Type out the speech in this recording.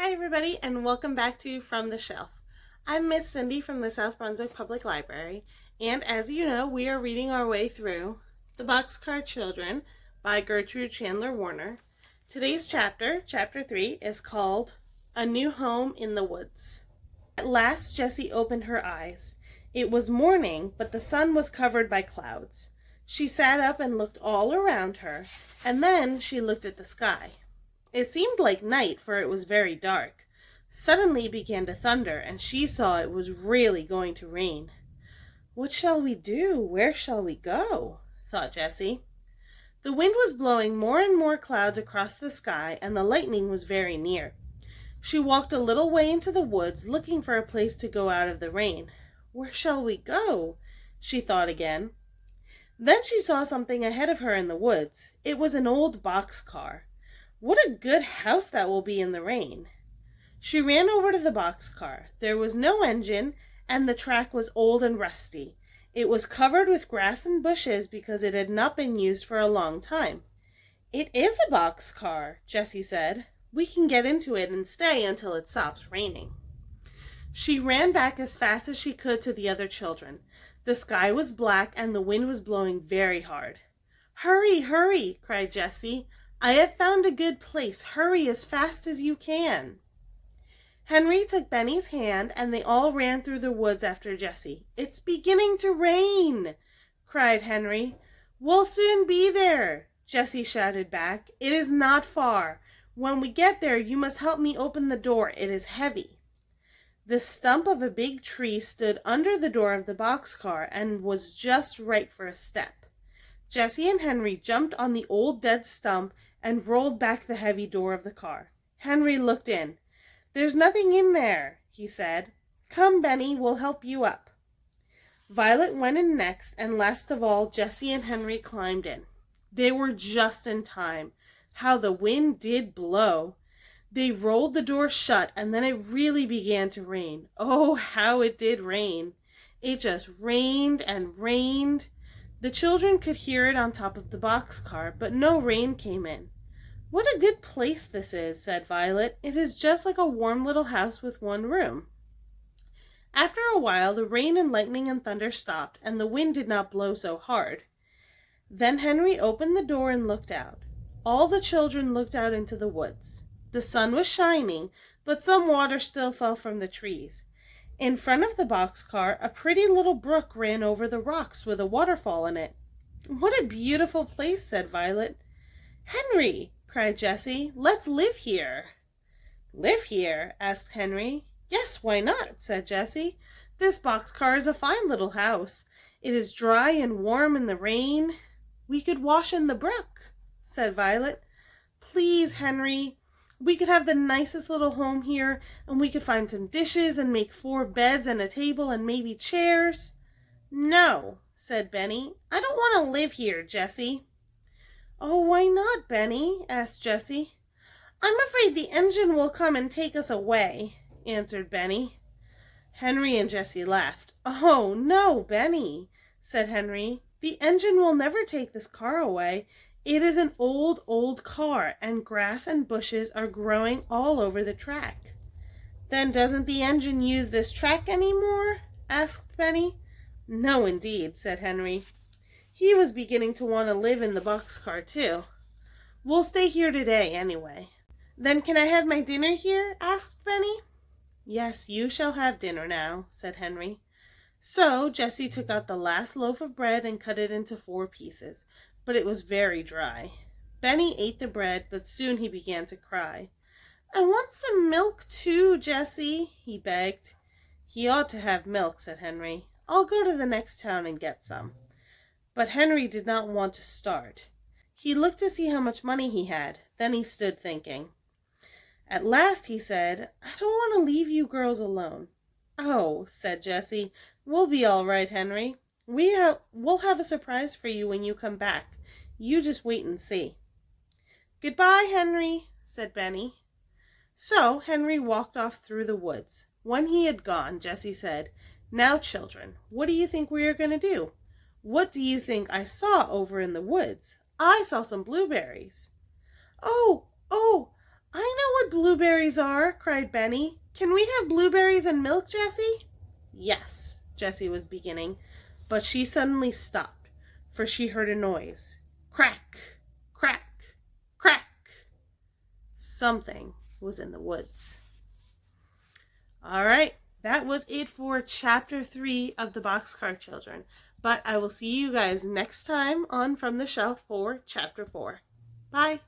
Hi everybody and welcome back to From the Shelf. I'm Miss Cindy from the South Brunswick Public Library, and as you know, we are reading our way through The Boxcar Children by Gertrude Chandler Warner. Today's chapter, chapter 3, is called A New Home in the Woods. At last Jessie opened her eyes. It was morning, but the sun was covered by clouds. She sat up and looked all around her, and then she looked at the sky. It seemed like night, for it was very dark. Suddenly it began to thunder, and she saw it was really going to rain. "What shall we do? Where shall we go?" thought Jessie. The wind was blowing more and more clouds across the sky, and the lightning was very near. She walked a little way into the woods, looking for a place to go out of the rain. "Where shall we go?" she thought again. Then she saw something ahead of her in the woods. It was an old boxcar. "What a good house that will be in the rain." She ran over to the boxcar. There was no engine, and the track was old and rusty. It was covered with grass and bushes because it had not been used for a long time. "It is a boxcar," Jessie said. "We can get into it and stay until it stops raining." She ran back as fast as she could to the other children. The sky was black and the wind was blowing very hard. "Hurry, hurry!" cried Jessie. "I have found a good place. Hurry as fast as you can." Henry took Benny's hand, and they all ran through the woods after Jessie. "It's beginning to rain!" cried Henry. "We'll soon be there!" Jessie shouted back. "It is not far. When we get there, you must help me open the door. It is heavy." The stump of a big tree stood under the door of the boxcar and was just right for a step. Jessie and Henry jumped on the old dead stump and rolled back the heavy door of the car. Henry looked in. "There's nothing in there," he said. "Come, Benny, we'll help you up." Violet went in next, and last of all, Jessie and Henry climbed in. They were just in time. How the wind did blow! They rolled the door shut, and then it really began to rain. Oh, how it did rain! It just rained and rained. The children could hear it on top of the boxcar, but no rain came in. "What a good place this is," said Violet. "It is just like a warm little house with one room." After a while, the rain and lightning and thunder stopped, and the wind did not blow so hard. Then Henry opened the door and looked out. All the children looked out into the woods. The sun was shining, but some water still fell from the trees. In front of the boxcar, a pretty little brook ran over the rocks with a waterfall in it. "What a beautiful place," said Violet. "Henry," cried Jessie, "let's live here." "Live here?" asked Henry. "Yes, why not?" said Jessie. "This boxcar is a fine little house. It is dry and warm in the rain." "We could wash in the brook," said Violet. "Please, Henry. We could have the nicest little home here, and we could find some dishes and make 4 beds and a table and maybe chairs." "No," said Benny. "I don't want to live here, Jessie." "Oh, why not, Benny?" asked Jessie. "I'm afraid the engine will come and take us away," answered Benny. Henry and Jessie laughed. "Oh, no, Benny," said Henry. "The engine will never take this car away. It is an old, old car, and grass and bushes are growing all over the track." "Then doesn't the engine use this track any more?" asked Benny. "No, indeed," said Henry. He was beginning to want to live in the boxcar too. "We'll stay here today, anyway." "Then can I have my dinner here?" asked Benny. "Yes, you shall have dinner now," said Henry. So Jessie took out the last loaf of bread and cut it into 4 pieces, but it was very dry. Benny ate the bread, but soon he began to cry. "I want some milk too, Jessie," he begged. "He ought to have milk," said Henry. "I'll go to the next town and get some." But Henry did not want to start. He looked to see how much money he had. Then he stood thinking. At last he said, "I don't want to leave you girls alone." "Oh," said Jessie, "we'll be all right, Henry. We'll have a surprise for you when you come back. You just wait and see." "Goodbye, Henry," said Benny. So Henry walked off through the woods. When he had gone, Jessie said, "Now, children, what do you think we are going to do? What do you think I saw over in the woods? I saw some blueberries." "Oh, I know what blueberries are, cried Benny. Can we have blueberries and milk, Jessie? Yes, Jessie was beginning, but she suddenly stopped, for she heard a noise. Crack, crack, crack. Something was in the woods. All right, that was it for Chapter 3 of the Boxcar Children. But I will see you guys next time on From the Shelf for Chapter 4. Bye.